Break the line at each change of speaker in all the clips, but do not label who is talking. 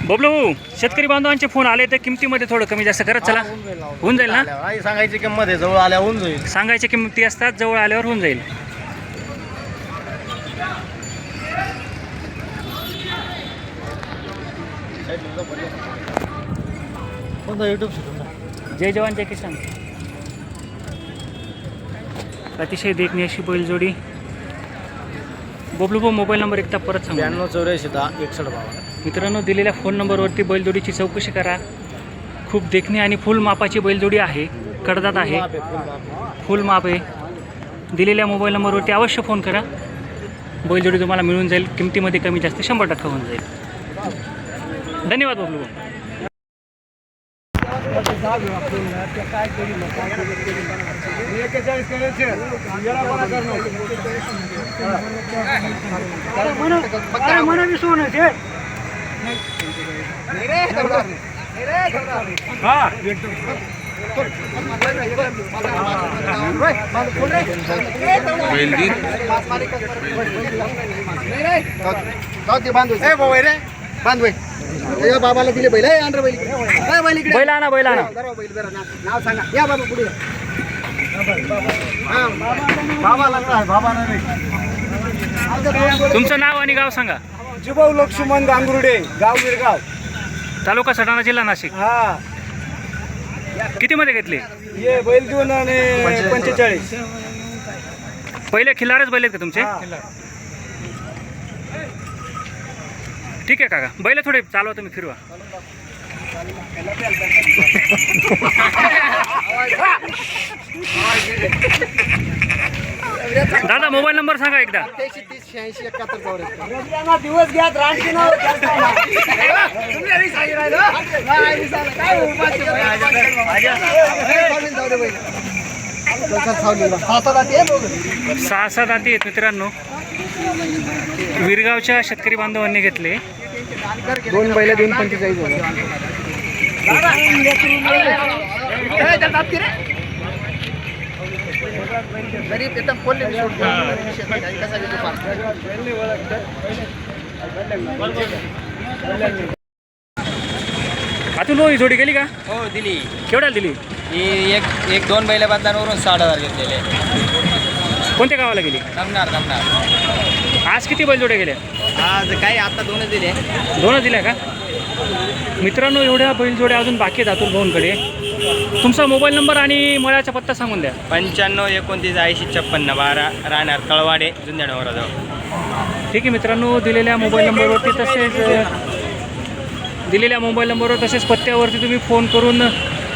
बबलू शेतकरी बांधवांचे फोन आले तर किमतीमध्ये थोडं कमी जास्त करत चला, होऊन जाईल ना?
सांगायची किंमत आहे, जवळ आल्या होऊन जाईल.
सांगायच्या किमती असतात, जवळ आल्यावर होऊन जाईल. जय जवान जय किसान. अतिशय देखणी अशी बैलजोडी. बबलू भाऊ मोबाईल नंबर एकदा परत सांगा.
9284
मित्रांनो, दिलेल्या फोन नंबरवरती बैलजोडीची चौकशी करा. खूप देखणी आणि फुल मापाची बैलजोडी आहे, कडदात आहे, फुल माप आहे. दिलेल्या मोबाईल नंबरवरती अवश्य फोन करा. बैलजोडी तुम्हाला मिळून जाईल. किमतीमध्ये कमी जास्त 100% होऊन जाईल. धन्यवाद बबलू भाऊ.
बाबाला दिले बैल
बैल आणा, बैल आणा.
नाव सांगा. या बाबा पुढे. बाबा
तुमचं नाव आणि गाव सांगा.
जिभाऊ लक्ष्मण गांगुर्डे, गाव विरगाव,
तालुका सटाणा, जिल्हा नाशिक.
हा.
किती मध्ये घेतले?
ये बैल देऊन आणि 45.
पहिले खिल्लारच बैल आहेत का तुमचे? ठीक आहे काका, बैल थोडे चालवा, तुम्ही फिरवा. दादा मोबाईल नंबर सांगा एकदा.
88 दिवस घ्या.
सहा सात दाती आहेत मित्रांनो. विरगावच्या शेतकरी बांधवांनी घेतले.
2 बैल देऊन 45 झाले.
आतून ही जोडी गेली का?
हो दिली.
केवढ्याला दिली?
ही एक 2 बैल बांधल्यावरून 60,000 घेतलेले.
कोणत्या गावाला गेली?
जमणार.
आज किती बैलजोड्या गेल्या?
आज काही आता 2 दिले.
2 दिल्या का? मित्रांनो, एवढ्या बैलजोड्या अजून बाकी आहेत अतुल भाऊंकडे. तुमचा मोबाईल नंबर आणि मळ्याचा पत्ता सांगून द्या.
95 29 80 56 12 राहणार तळवाडे, जुन्नर.
ठीक आहे मित्रांनो, दिलेल्या मोबाईल नंबरवर तसेच पत्त्यावरती तुम्ही फोन करून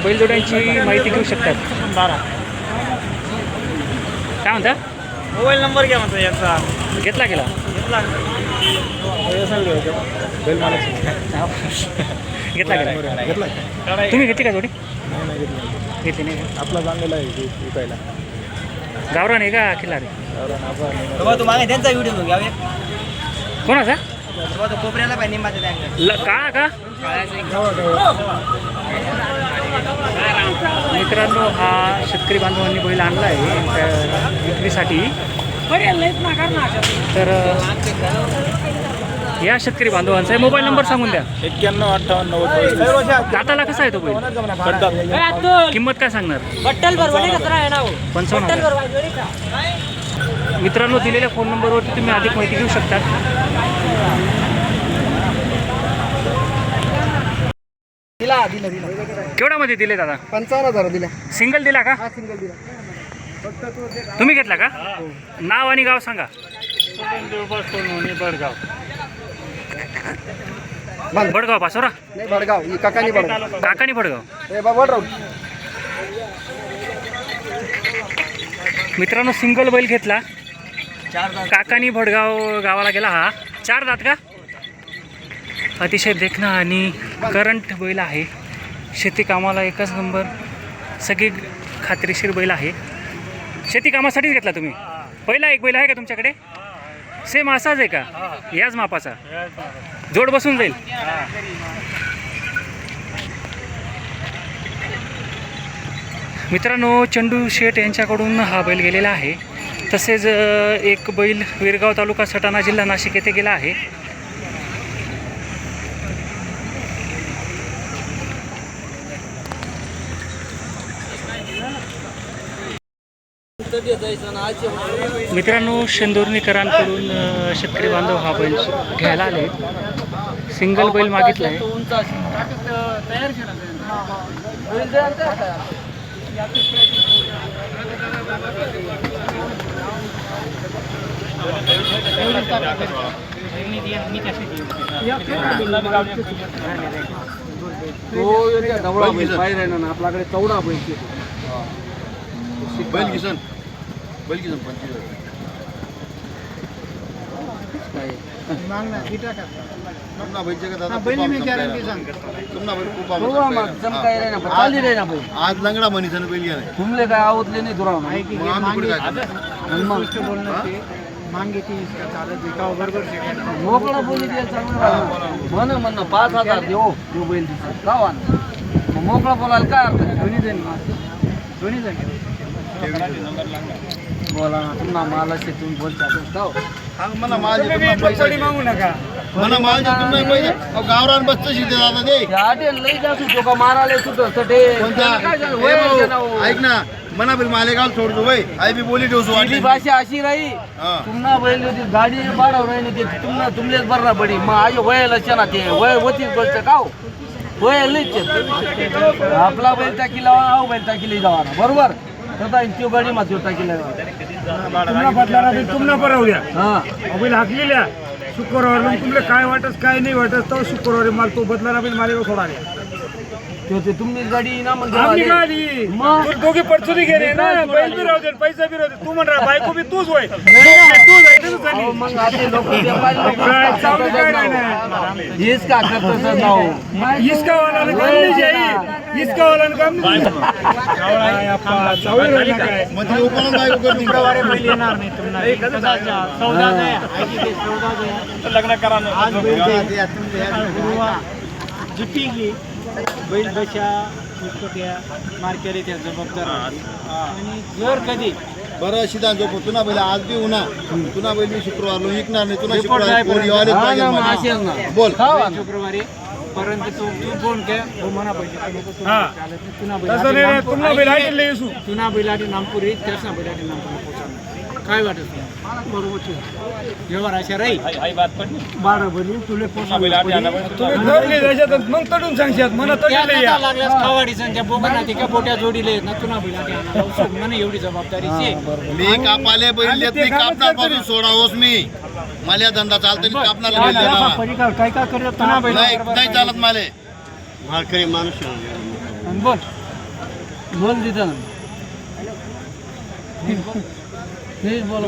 बैलजोड्यांची माहिती घेऊ शकतात. काय म्हणता?
मोबाईल नंबर घ्या म्हणतो याचा.
घेतला गेला. घेतला गेला. तुम्ही घेतली का जोडी? घेतली नाही का?
आपला चांगला आहे विकायला.
गावरान आहे का खिल्लारी?
तू मागे त्यांचा व्हिडिओ घ्यावे.
कोणाचा?
कोपऱ्याला पाहिजे निंबाचा
काळा का? मित्रांनो, हा शेतकरी बांधवांनी बैल आणला आहे विक्रीसाठी. तर या शेतकरी बांधवांचा मोबाईल नंबर सांगून द्या.
91 58
दाताला कसा आहे तो बैल? किंमत काय सांगणार? 55. मित्रांनो, दिलेल्या फोन नंबरवरती तुम्ही अधिक माहिती घेऊ शकता.
दिला.
केवढ्यामध्ये दिले दादा?
55,000 दिला.
सिंगल दिला का?
हा, सिंगल दिला.
तुम्ही घेतला का? नाव आणि गाव सांगा. बडगाव पासोरा.
नाही, भडगाव. काकानी भडगाव.
काकानी बडगाव.
ए बाबा राव.
मित्रांनो, सिंगल बैल घेतला. काकानी भडगाव गावाला गेला. हा 4 दात का? अतिशय देखणा आणि करंट बैल आहे. शेती कामाला एकच नंबर. सगळी खात्रीशीर बैल आहे. शेती कामासाठीच घेतला तुम्ही? पहिला एक बैल आहे का तुमच्याकडे? सेम असाच आहे का? याच मापाचा? जोड बसून जाईल. मित्रांनो, चंदू शेठ यांच्याकडून हा बैल गेलेला आहे. तसेच एक बैल विरगाव तालुका सटाणा जिल्हा नाशिक येथे गेला आहे. मित्रांनो, शेंदुर्णीकरांकडून शेतकरी बांधव हा बैल घ्यायला आले. सिंगल बैल मागितलाय.
आपल्याकडे 14
बैल किसन तुमना बैल जगत आता आज लंगडा मनीसन बैल गेला
तुमले काय आवडले नाही दुराव मोकळा बोली म्हण 5,000 देऊ बैल दिसत का मोकळा बोलायला काय अर्थ दोन्ही जण बोला ना तुम्हाला मला तुम्ही बोलता
मला माझे मागू नका मला माझे तुम्ही पहिले गावरान बसतं शिकते दादा ते
लई जातो तो का मारायला सुद्धा
ऐक ना मना बैल मालेगाव सोडतो वय आई बी बोली ठेवतो
वाटली भाषा अशी राही तुम्हाला बैल गाडी बाडाव राही ते तुमलेच बरं पडी मग आई वयाला ना ते वय होतीच गोष्ट का वय लईच आपला बैल टाकीला आव बैल टाकीला जावा बरोबर तो गाडी मा टाकीला
तुम्हाला बदलाला तुम्हाला बरवल्या बैल हाकलेल्या शुक्रवार मग तुमले काय वाटत काय नाही वाटत तो शुक्रवारी माल तो बदलाला बैल मालेगाव सोडाले
तुमची गाडी ना
आपली गाडी मग दोघे पडचुरी गेले ना बैल बी राहू दे पैसा बी राहू दे तू म्हणा बायको बी तूच होय तूच आहे
मग आपले लोक इसका करतो
इसका वाला इसका वाला काम
म्हणजे उपमान बायको करते
बैल येणार नाही तुम्हाला लग्न करा
जुटी की बैल बशा पुस्तक्या मार्केट त्या जबाबदार आणि जर कधी
बरं शिदा जो तुना बैल आज बी उन्हा तुना बैल मी शुक्रवारला विकणार नाही तुना शुक्रवारी कोणी आले पाहिजे बोल
शुक्रवारी पर्यंत तू फोन के म्हणा पाहिजे
तुम्हाला बैल हाटेल येसू
तुना बैलाटी नामपुरी त्याच ना बैलाटी नामपुरी पोहोचणार काय वाटत बरोबर व्यवहार अशा राही बारा बनी तुले
मग तडून सांगशात मला
लागल्यास खवाडी संख्या बोगना ते का बोट्या जोडीले ना तुना बैलाटी मला एवढी जबाबदारी
मी कापाले बैल देत नाही कापण्यापासून सोडावोस मी मला धंदा चालतो कापणाला बैल देणार
काय काय करत
नाही चालत माले
मालकरी माणूस
बोल तिथं हेच बोला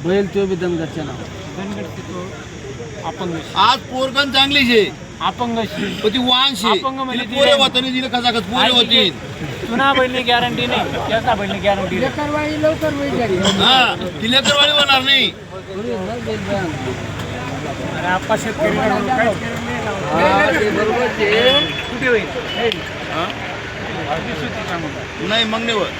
बैल तो बी दनगडच्या नाव
अपंग
आज पोरगण चांगली शे
अपंग
पण ती वाहन शे
अपंग म्हणजे
पोरे होतानी दिले खचाखच पोरे होती
तुना बैलनी गॅरंटी नाही त्याचा बैलनी गॅरंटी
लवकर
हा किल्लेकरवाडी होणार नाही
अरे आप्पा शेतकरी
कुठे होईल
नाही मग नाही होत.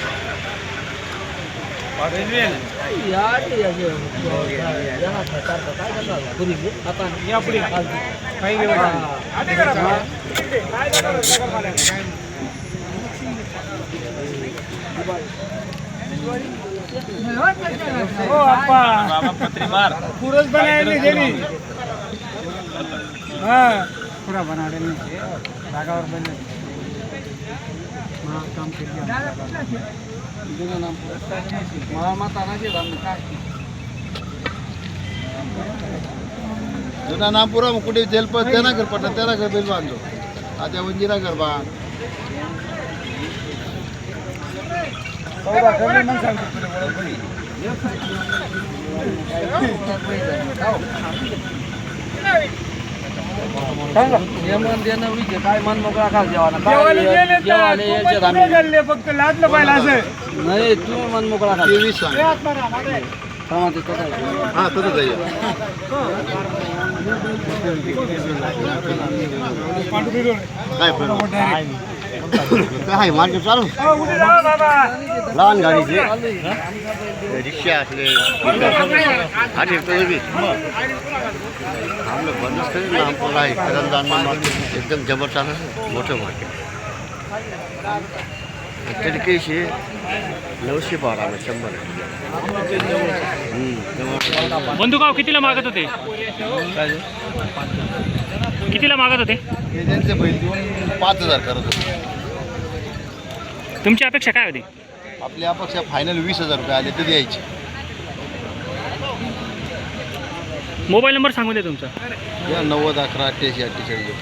पुरस बनायला गेली हा
पुरा बनाडे जागावर बनले काम केली
जुना नामपुरा मग कुठे जेल पण त्यांना घर पडतात त्यांना घर बेल बांधतो आता वंजिरा घर बांध
काय मन मोकळा खाल
जेवायला फक्त लादलं पाहिजे असं
नाही तुम्ही मन मोकळा खाल
23 सांग हा तसंच आहे काय काय मार्केट चालू लहान गाडीचे रिक्षा असले हम लोग बंदच करें ना हमको लाए करंदान में मार्केट एकदम जबर चाल है मोटे मार्केट
तिडकीशी 912 100.
बंधुगाव कितीला मागत होते? कितीला मागत होते?
हे त्यांचे बैल देऊन 5,000 करत होते.
तुमची अपेक्षा काय होती?
आपली अपेक्षा फायनल 20,000 रुपये आले तर द्यायचे.
मोबाईल नंबर सांगू दे तुमचा.
90 11 88 48.